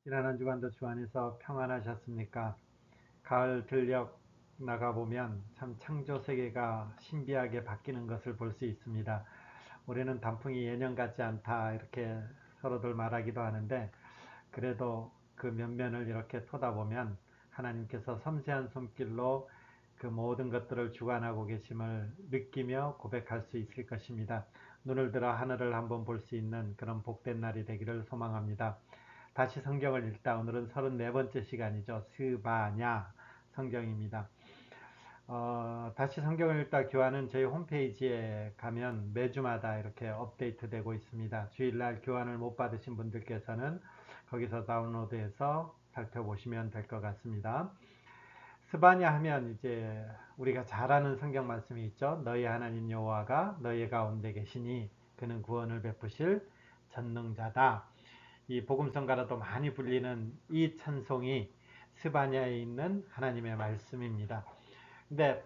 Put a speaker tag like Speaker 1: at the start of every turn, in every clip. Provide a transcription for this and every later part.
Speaker 1: 지난 한 주간도 주 안에서 평안하셨습니까? 가을 들녘 나가보면 참 창조 세계가 신비하게 바뀌는 것을 볼 수 있습니다. 올해는 단풍이 예년 같지 않다 이렇게 서로들 말하기도 하는데, 그래도 그 면면을 이렇게 토다보면 하나님께서 섬세한 손길로 그 모든 것들을 주관하고 계심을 느끼며 고백할 수 있을 것입니다. 눈을 들어 하늘을 한번 볼 수 있는 그런 복된 날이 되기를 소망합니다. 다시 성경을 읽다. 오늘은 34번째 시간이죠. 스바냐 성경입니다. 다시 성경을 읽다 교환은 저희 홈페이지에 가면 매주마다 이렇게 업데이트 되고 있습니다. 주일날 교환을 못 받으신 분들께서는 거기서 다운로드해서 살펴보시면 될 것 같습니다. 스바냐 하면 이제 우리가 잘 아는 성경 말씀이 있죠. 너희 하나님 여호와가 너희 가운데 계시니 그는 구원을 베푸실 전능자다. 이 복음성가로도 많이 불리는 이 찬송이 스바냐에 있는 하나님의 말씀입니다. 근데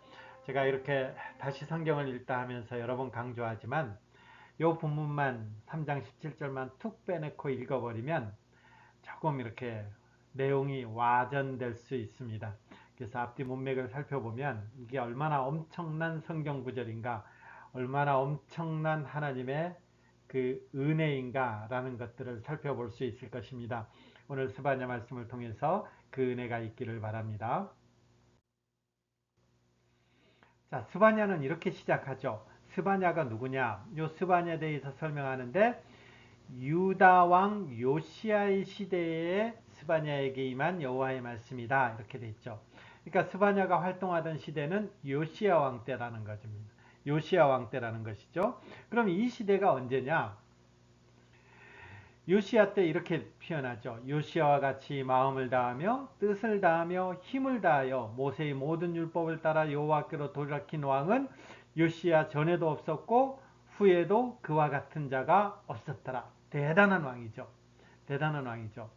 Speaker 1: 제가 이렇게 다시 성경을 읽다 하면서 여러 번 강조하지만 이 본문만 3장 17절만 툭 빼놓고 읽어버리면 조금 이렇게 내용이 와전될 수 있습니다. 그래서 앞뒤 문맥을 살펴보면 이게 얼마나 엄청난 성경 구절인가, 얼마나 엄청난 하나님의 그 은혜인가라는 것들을 살펴볼 수 있을 것입니다. 오늘 스바냐 말씀을 통해서 그 은혜가 있기를 바랍니다. 자, 스바냐는 이렇게 시작하죠. 스바냐가 누구냐? 요 스바냐에 대해서 설명하는데 유다 왕 요시아의 시대에 스바냐에게 임한 여호와의 말씀이다. 이렇게 돼 있죠. 그러니까 스바냐가 활동하던 시대는 요시아 왕 때라는 것입니다. 요시아 왕 때라는 것이죠. 그럼 이 시대가 언제냐? 요시아 때 이렇게 표현하죠. 요시아와 같이 마음을 다하며 뜻을 다하며 힘을 다하여 모세의 모든 율법을 따라 여호와께로 돌이킨 왕은 요시아 전에도 없었고 후에도 그와 같은 자가 없었더라. 대단한 왕이죠. 대단한 왕이죠.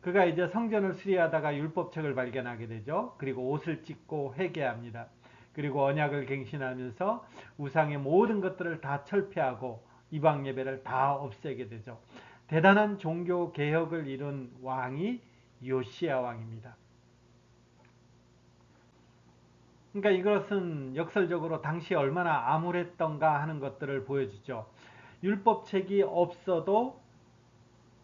Speaker 1: 그가 이제 성전을 수리하다가 율법책을 발견하게 되죠. 그리고 옷을 찢고 회개합니다. 그리고 언약을 갱신하면서 우상의 모든 것들을 다 철폐하고 이방 예배를 다 없애게 되죠. 대단한 종교 개혁을 이룬 왕이 요시야 왕입니다. 그러니까 이것은 역설적으로 당시 얼마나 암울했던가 하는 것들을 보여주죠. 율법책이 없어도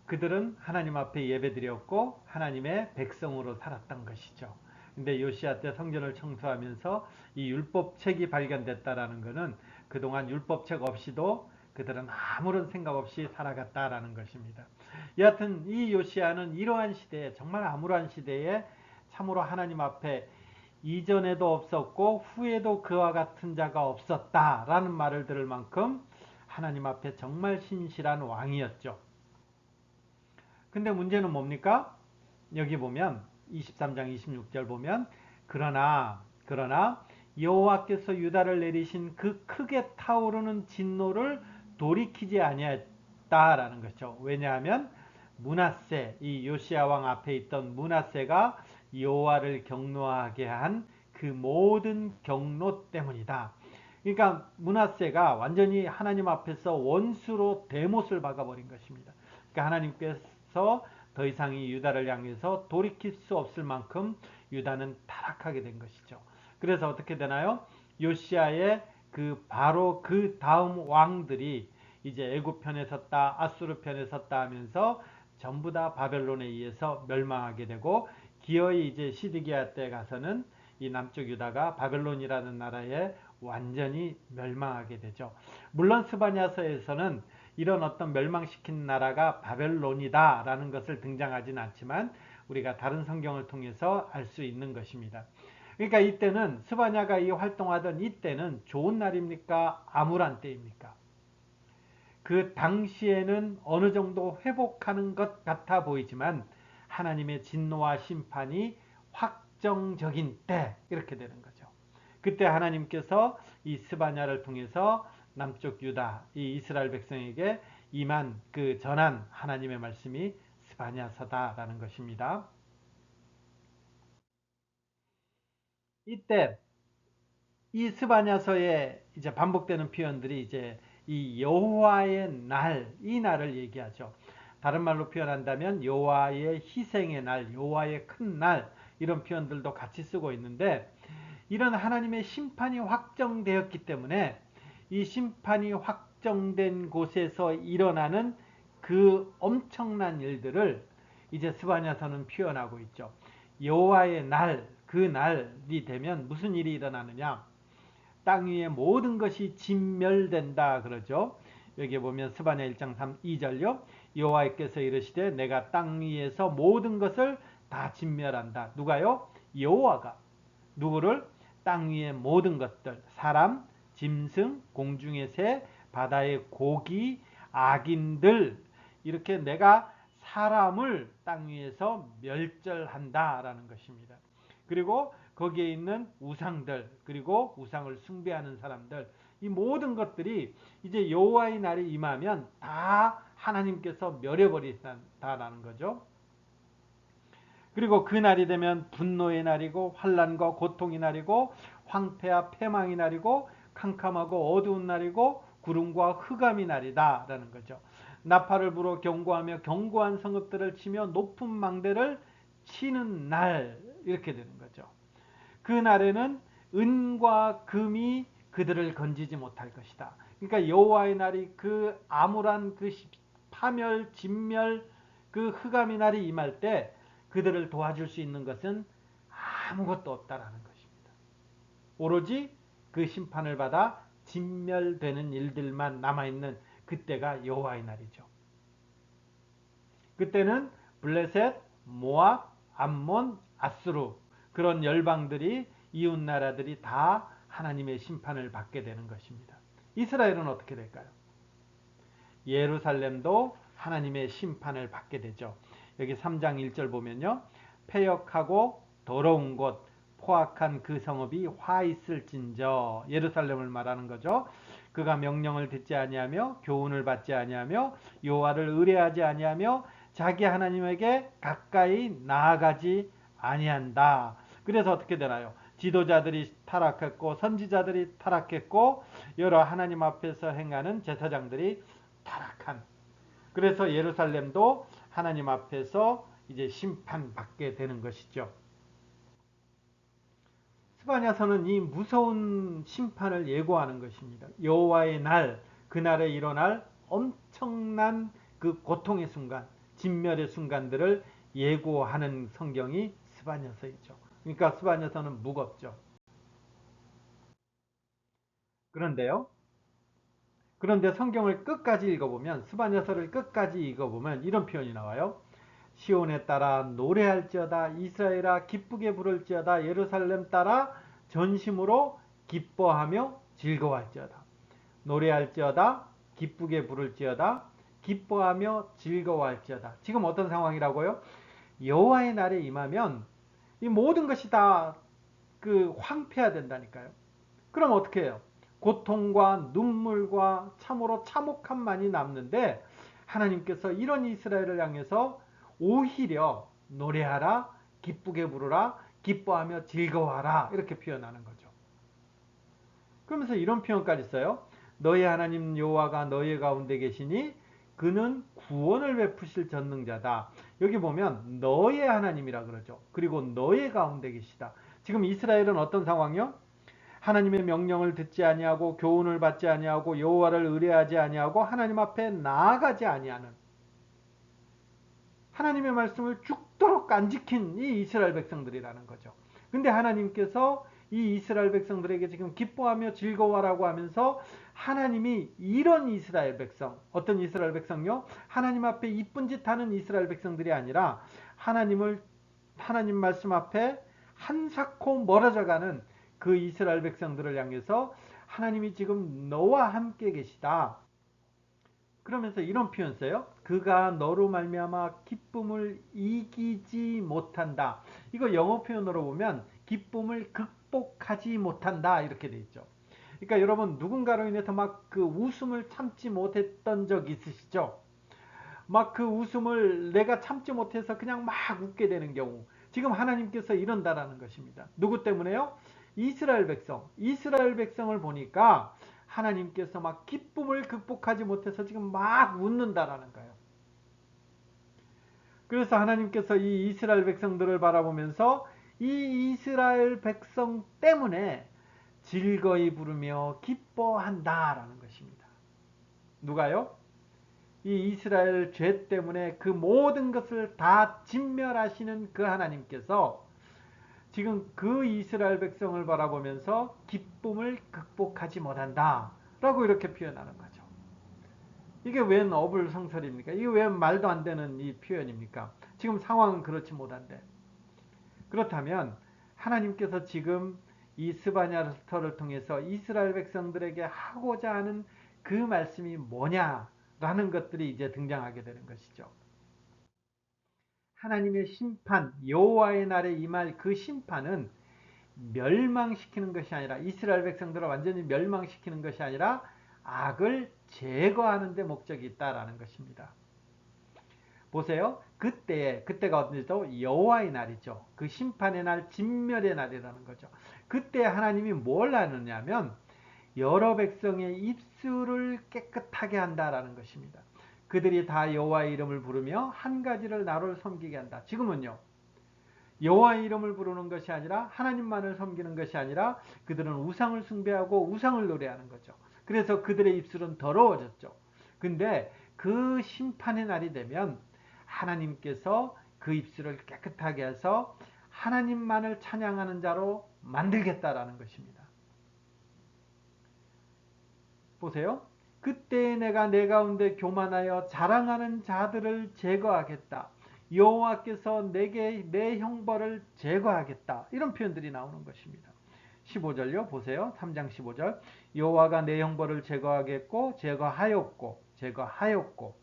Speaker 1: 그들은 하나님 앞에 예배드렸고 하나님의 백성으로 살았던 것이죠. 근데 요시아 때 성전을 청소하면서 이 율법책이 발견됐다라는 것은 그동안 율법책 없이도 그들은 아무런 생각 없이 살아갔다라는 것입니다. 여하튼 이 요시아는 이러한 시대에, 정말 암울한 시대에 참으로 하나님 앞에 이전에도 없었고 후에도 그와 같은 자가 없었다라는 말을 들을 만큼 하나님 앞에 정말 신실한 왕이었죠. 근데 문제는 뭡니까? 여기 보면 23장 26절 보면 그러나 여호와께서 유다를 내리신 그 크게 타오르는 진노를 돌이키지 아니했다라는 것이죠. 왜냐하면 므낫세, 이 요시아 왕 앞에 있던 므낫세가 여호와를 경노하게 한 그 모든 경로 때문이다. 그러니까 므낫세가 완전히 하나님 앞에서 원수로 대못을 박아버린 것입니다. 그러니까 하나님께서 더 이상 이 유다를 향해서 돌이킬 수 없을 만큼 유다는 타락하게 된 것이죠. 그래서 어떻게 되나요? 요시아의 그 바로 그 다음 왕들이 이제 애굽 편에 섰다, 아수르 편에 섰다 하면서 전부 다 바벨론에 의해서 멸망하게 되고, 기어이 이제 시드기야 때 가서는 이 남쪽 유다가 바벨론이라는 나라에 완전히 멸망하게 되죠. 물론 스바냐서에서는 이런 어떤 멸망시킨 나라가 바벨론이다라는 것을 등장하진 않지만 우리가 다른 성경을 통해서 알 수 있는 것입니다. 그러니까 이때는 스바냐가 이 활동하던 이때는 좋은 날입니까? 암울한 때입니까? 그 당시에는 어느 정도 회복하는 것 같아 보이지만 하나님의 진노와 심판이 확정적인 때 이렇게 되는 거죠. 그때 하나님께서 이 스바냐를 통해서 남쪽 유다, 이 이스라엘 백성에게 임한 그 전한 하나님의 말씀이 스바냐서다라는 것입니다. 이때 이 스바냐서에 이제 반복되는 표현들이 이제 이 여호와의 날, 이 날을 얘기하죠. 다른 말로 표현한다면 여호와의 희생의 날, 여호와의 큰 날, 이런 표현들도 같이 쓰고 있는데, 이런 하나님의 심판이 확정되었기 때문에 이 심판이 확정된 곳에서 일어나는 그 엄청난 일들을 이제 스바냐서는 표현하고 있죠. 여호와의 날, 그 날이 되면 무슨 일이 일어나느냐? 땅 위의 모든 것이 진멸된다 그러죠. 여기 보면 스바냐 1장 2절요. 여호와께서 이르시되 내가 땅 위에서 모든 것을 다 진멸한다. 누가요? 여호와가. 누구를? 땅 위의 모든 것들, 사람, 짐승, 공중의 새, 바다의 고기, 악인들, 이렇게 내가 사람을 땅 위에서 멸절한다라는 것입니다. 그리고 거기에 있는 우상들, 그리고 우상을 숭배하는 사람들, 이 모든 것들이 이제 여호와의 날이 임하면 다 하나님께서 멸해버리신다라는 거죠. 그리고 그 날이 되면 분노의 날이고 환난과 고통의 날이고 황폐와 패망의 날이고 캄캄하고 어두운 날이고 구름과 흑암의 날이다라는 거죠. 나팔을 불어 경고하며 견고한 성읍들을 치며 높은 망대를 치는 날, 이렇게 되는 거죠. 그 날에는 은과 금이 그들을 건지지 못할 것이다. 그러니까 여호와의 날이 그 암울한 그 파멸, 진멸, 그 흑암의 날이 임할 때 그들을 도와줄 수 있는 것은 아무것도 없다라는 것입니다. 오로지 그 심판을 받아 진멸되는 일들만 남아있는 그때가 여호와의 날이죠. 그때는 블레셋, 모압, 암몬, 아수르, 그런 열방들이, 이웃 나라들이 다 하나님의 심판을 받게 되는 것입니다. 이스라엘은 어떻게 될까요? 예루살렘도 하나님의 심판을 받게 되죠. 여기 3장 1절 보면요. 패역하고 더러운 곳, 포악한 그 성읍이 화 있을진저, 예루살렘을 말하는 거죠. 그가 명령을 듣지 아니하며 교훈을 받지 아니하며 여호와를 의뢰하지 아니하며 자기 하나님에게 가까이 나아가지 아니한다. 그래서 어떻게 되나요? 지도자들이 타락했고 선지자들이 타락했고 여러 하나님 앞에서 행하는 제사장들이 타락한. 그래서 예루살렘도 하나님 앞에서 이제 심판받게 되는 것이죠. 스바냐서는 이 무서운 심판을 예고하는 것입니다. 여호와의 날, 그날에 일어날 엄청난 그 고통의 순간, 진멸의 순간들을 예고하는 성경이 스바냐서이죠. 그러니까 스바냐서는 무겁죠. 그런데요. 그런데 성경을 끝까지 읽어보면, 스바냐서를 끝까지 읽어보면 이런 표현이 나와요. 시온에 따라 노래할지어다, 이스라엘아 기쁘게 부를지어다, 예루살렘 따라 전심으로 기뻐하며 즐거워할지어다. 노래할지어다, 기쁘게 부를지어다, 기뻐하며 즐거워할지어다. 지금 어떤 상황이라고요? 여호와의 날에 임하면 이 모든 것이 다 그 황폐화 된다니까요. 그럼 어떻게 해요? 고통과 눈물과 참으로 참혹함만이 남는데, 하나님께서 이런 이스라엘을 향해서 오히려 노래하라, 기쁘게 부르라, 기뻐하며 즐거워하라, 이렇게 표현하는 거죠. 그러면서 이런 표현까지 써요. 너희 하나님 여호와가 너희 가운데 계시니 그는 구원을 베푸실 전능자다. 여기 보면 너의 하나님이라 그러죠. 그리고 너의 가운데 계시다. 지금 이스라엘은 어떤 상황이요? 하나님의 명령을 듣지 아니하고 교훈을 받지 아니하고 여호와를 의뢰하지 아니하고 하나님 앞에 나아가지 아니하는, 하나님의 말씀을 죽도록 안 지킨 이 이스라엘 백성들이라는 거죠. 근데 하나님께서 이 이스라엘 백성들에게 지금 기뻐하며 즐거워라고 하면서, 하나님이 이런 이스라엘 백성, 어떤 이스라엘 백성요? 하나님 앞에 이쁜 짓 하는 이스라엘 백성들이 아니라 하나님 말씀 앞에 한사코 멀어져 가는 그 이스라엘 백성들을 향해서 하나님이 지금 너와 함께 계시다. 그러면서 이런 표현 써요. 그가 너로 말미암아 기쁨을 이기지 못한다. 이거 영어 표현으로 보면 기쁨을 극복하지 못한다, 이렇게 돼 있죠. 그러니까 여러분, 누군가로 인해서 막 그 웃음을 참지 못했던 적 있으시죠? 막 그 웃음을 내가 참지 못해서 그냥 막 웃게 되는 경우, 지금 하나님께서 이런다라는 것입니다. 누구 때문에요? 이스라엘 백성을 보니까 하나님께서 막 기쁨을 극복하지 못해서 지금 막 웃는다라는 거예요. 그래서 하나님께서 이 이스라엘 백성들을 바라보면서 이 이스라엘 백성 때문에 즐거이 부르며 기뻐한다라는 것입니다. 누가요? 이 이스라엘 죄 때문에 그 모든 것을 다 진멸하시는 그 하나님께서 지금 그 이스라엘 백성을 바라보면서 기쁨을 극복하지 못한다 라고 이렇게 표현하는 거죠. 이게 웬 어불성설입니까? 이게 왜 말도 안 되는 이 표현입니까? 지금 상황은 그렇지 못한데. 그렇다면 하나님께서 지금 이 스바냐서를 통해서 이스라엘 백성들에게 하고자 하는 그 말씀이 뭐냐라는 것들이 이제 등장하게 되는 것이죠. 하나님의 심판, 여호와의 날에 임할 그 심판은 멸망시키는 것이 아니라, 이스라엘 백성들을 완전히 멸망시키는 것이 아니라 악을 제거하는 데 목적이 있다라는 것입니다. 보세요. 그때가 언제죠? 여호와의 날이죠. 그 심판의 날, 진멸의 날이라는 거죠. 그때 하나님이 뭘 하느냐면 여러 백성의 입술을 깨끗하게 한다라는 것입니다. 그들이 다 여호와의 이름을 부르며 한 가지를 나를 섬기게 한다. 지금은요. 여호와의 이름을 부르는 것이 아니라, 하나님만을 섬기는 것이 아니라 그들은 우상을 숭배하고 우상을 노래하는 거죠. 그래서 그들의 입술은 더러워졌죠. 근데 그 심판의 날이 되면 하나님께서 그 입술을 깨끗하게 해서 하나님만을 찬양하는 자로 만들겠다라는 것입니다. 보세요. 그때 내가 내 가운데 교만하여 자랑하는 자들을 제거하겠다. 여호와께서 내게 내 형벌을 제거하겠다. 이런 표현들이 나오는 것입니다. 15절요. 보세요. 3장 15절. 여호와가 내 형벌을 제거하였고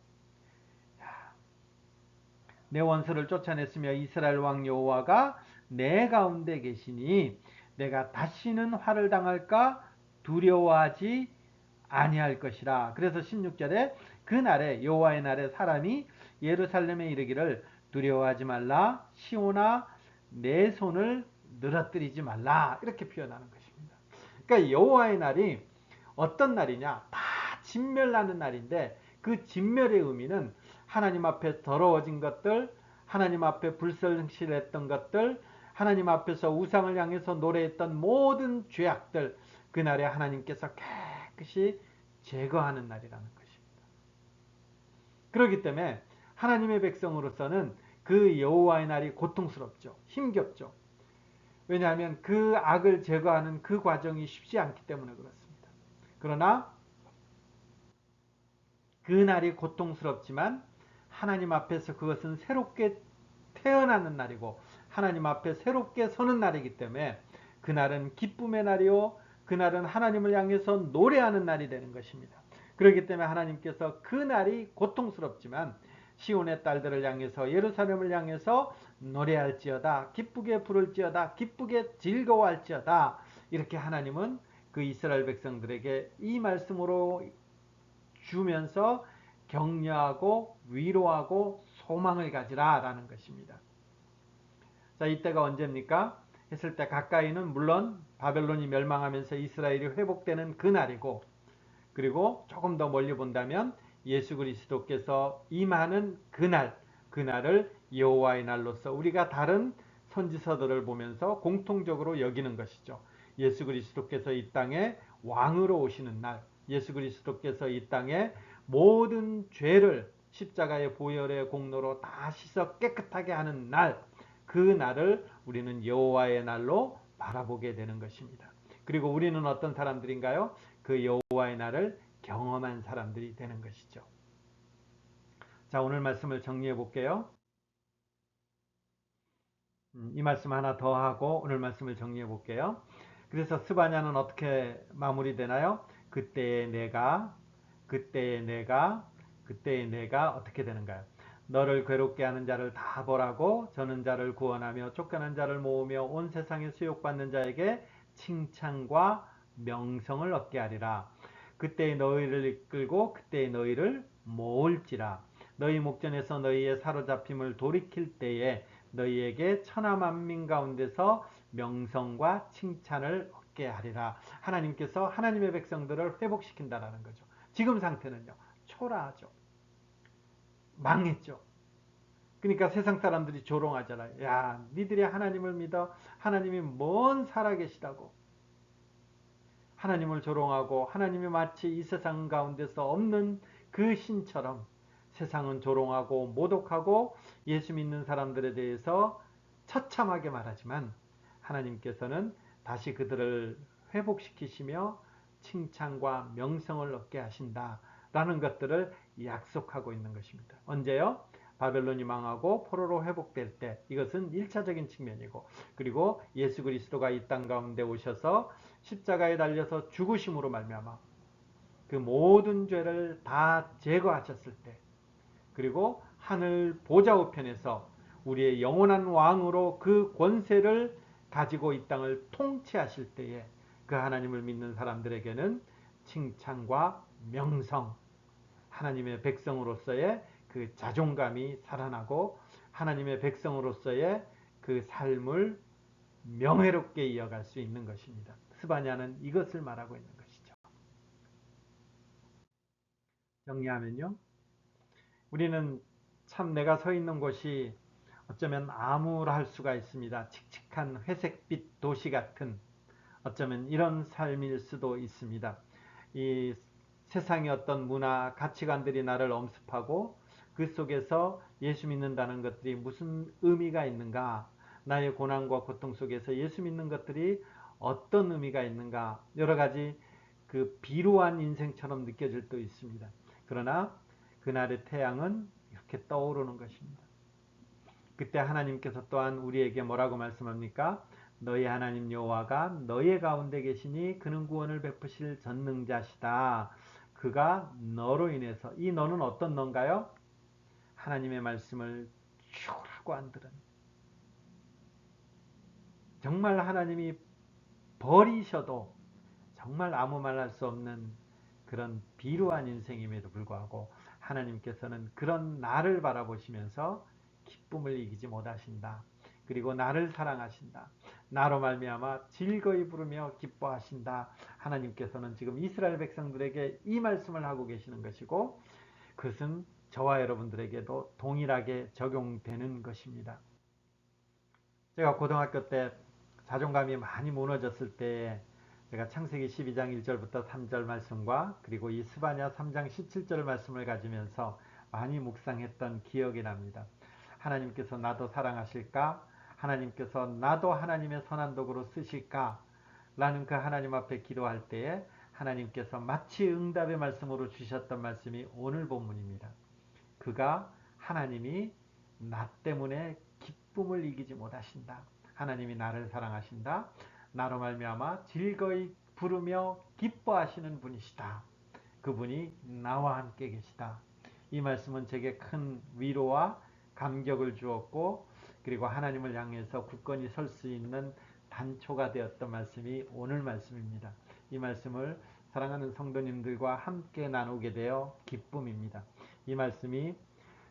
Speaker 1: 내 원수를 쫓아냈으며 이스라엘 왕 여호와가 내 가운데 계시니 내가 다시는 화를 당할까 두려워하지 아니할 것이라. 그래서 16절에 그날에 여호와의 날에 사람이 예루살렘에 이르기를 두려워하지 말라 시온아 내 손을 늘어뜨리지 말라 이렇게 표현하는 것입니다. 그러니까 여호와의 날이 어떤 날이냐? 다 진멸하는 날인데 그 진멸의 의미는 하나님 앞에 더러워진 것들, 하나님 앞에 불성실했던 것들, 하나님 앞에서 우상을 향해서 노래했던 모든 죄악들, 그날에 하나님께서 깨끗이 제거하는 날이라는 것입니다. 그렇기 때문에 하나님의 백성으로서는 그 여호와의 날이 고통스럽죠. 힘겹죠. 왜냐하면 그 악을 제거하는 그 과정이 쉽지 않기 때문에 그렇습니다. 그러나 그 날이 고통스럽지만 하나님 앞에서 그것은 새롭게 태어나는 날이고 하나님 앞에 새롭게 서는 날이기 때문에 그날은 기쁨의 날이요 그날은 하나님을 향해서 노래하는 날이 되는 것입니다. 그렇기 때문에 하나님께서 그 날이 고통스럽지만 시온의 딸들을 향해서 예루살렘을 향해서 노래할지어다 기쁘게 부를지어다 기쁘게 즐거워할지어다 이렇게 하나님은 그 이스라엘 백성들에게 이 말씀으로 주면서 격려하고 위로하고 소망을 가지라 라는 것입니다. 자, 이때가 언제입니까? 했을 때 가까이는 물론 바벨론이 멸망하면서 이스라엘이 회복되는 그날이고 그리고 조금 더 멀리 본다면 예수 그리스도께서 임하는 그날을 여호와의 날로서 우리가 다른 선지서들을 보면서 공통적으로 여기는 것이죠. 예수 그리스도께서 이 땅에 왕으로 오시는 날, 예수 그리스도께서 이 땅에 모든 죄를 십자가의 보혈의 공로로 다 씻어 깨끗하게 하는 날, 그 날을 우리는 여호와의 날로 바라보게 되는 것입니다. 그리고 우리는 어떤 사람들인가요? 그 여호와의 날을 경험한 사람들이 되는 것이죠. 자, 오늘 말씀을 정리해 볼게요. 이 말씀 하나 더 하고 오늘 말씀을 정리해 볼게요. 그래서 스바냐는 어떻게 마무리되나요? 그때의 내가 어떻게 되는가요? 너를 괴롭게 하는 자를 다 보라고 저는 자를 구원하며 쫓겨난 자를 모으며 온 세상에 수욕받는 자에게 칭찬과 명성을 얻게 하리라. 그때의 너희를 이끌고 그때의 너희를 모을지라. 너희 목전에서 너희의 사로잡힘을 돌이킬 때에 너희에게 천하 만민 가운데서 명성과 칭찬을 얻게 하리라. 하나님께서 하나님의 백성들을 회복시킨다라는 거죠. 지금 상태는요. 초라하죠. 망했죠. 그러니까 세상 사람들이 조롱하잖아요. 야, 니들이 하나님을 믿어? 하나님이 뭔 살아계시다고. 하나님을 조롱하고 하나님이 마치 이 세상 가운데서 없는 그 신처럼 세상은 조롱하고 모독하고 예수 믿는 사람들에 대해서 처참하게 말하지만 하나님께서는 다시 그들을 회복시키시며 칭찬과 명성을 얻게 하신다라는 것들을 약속하고 있는 것입니다. 언제요? 바벨론이 망하고 포로로 회복될 때, 이것은 1차적인 측면이고, 그리고 예수 그리스도가 이 땅 가운데 오셔서 십자가에 달려서 죽으심으로 말미암아 그 모든 죄를 다 제거하셨을 때, 그리고 하늘 보좌 우편에서 우리의 영원한 왕으로 그 권세를 가지고 이 땅을 통치하실 때에 그 하나님을 믿는 사람들에게는 칭찬과 명성, 하나님의 백성으로서의 그 자존감이 살아나고 하나님의 백성으로서의 그 삶을 명예롭게 이어갈 수 있는 것입니다. 스바냐는 이것을 말하고 있는 것이죠. 정리하면요, 우리는 참 내가 서 있는 곳이 어쩌면 암울할 수가 있습니다. 칙칙한 회색빛 도시 같은 어쩌면 이런 삶일 수도 있습니다. 이 세상의 어떤 문화, 가치관들이 나를 엄습하고 그 속에서 예수 믿는다는 것들이 무슨 의미가 있는가? 나의 고난과 고통 속에서 예수 믿는 것들이 어떤 의미가 있는가? 여러 가지 그 비루한 인생처럼 느껴질 때도 있습니다. 그러나 그날의 태양은 이렇게 떠오르는 것입니다. 그때 하나님께서 또한 우리에게 뭐라고 말씀합니까? 너희 하나님 여호와가 너희 가운데 계시니 그는 구원을 베푸실 전능자시다. 그가 너로 인해서, 이 너는 어떤 너인가요? 하나님의 말씀을 죽으라고 안 들은, 정말 하나님이 버리셔도 정말 아무 말 할 수 없는 그런 비루한 인생임에도 불구하고 하나님께서는 그런 나를 바라보시면서 기쁨을 이기지 못하신다. 그리고 나를 사랑하신다. 나로 말미암아 즐거이 부르며 기뻐하신다. 하나님께서는 지금 이스라엘 백성들에게 이 말씀을 하고 계시는 것이고, 그것은 저와 여러분들에게도 동일하게 적용되는 것입니다. 제가 고등학교 때 자존감이 많이 무너졌을 때 제가 창세기 12장 1절부터 3절 말씀과 그리고 이 스바냐 3장 17절 말씀을 가지면서 많이 묵상했던 기억이 납니다. 하나님께서 나도 사랑하실까? 하나님께서 나도 하나님의 선한 도구로 쓰실까? 라는 그 하나님 앞에 기도할 때에 하나님께서 마치 응답의 말씀으로 주셨던 말씀이 오늘 본문입니다. 그가 하나님이 나 때문에 기쁨을 이기지 못하신다. 하나님이 나를 사랑하신다. 나로 말미암아 즐거이 부르며 기뻐하시는 분이시다. 그분이 나와 함께 계시다. 이 말씀은 제게 큰 위로와 감격을 주었고, 그리고 하나님을 향해서 굳건히 설 수 있는 단초가 되었던 말씀이 오늘 말씀입니다. 이 말씀을 사랑하는 성도님들과 함께 나누게 되어 기쁨입니다. 이 말씀이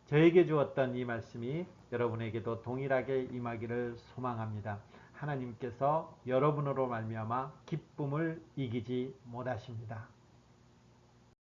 Speaker 1: 저에게 주었던 이 말씀이 여러분에게도 동일하게 임하기를 소망합니다. 하나님께서 여러분으로 말미암아 기쁨을 이기지 못하십니다.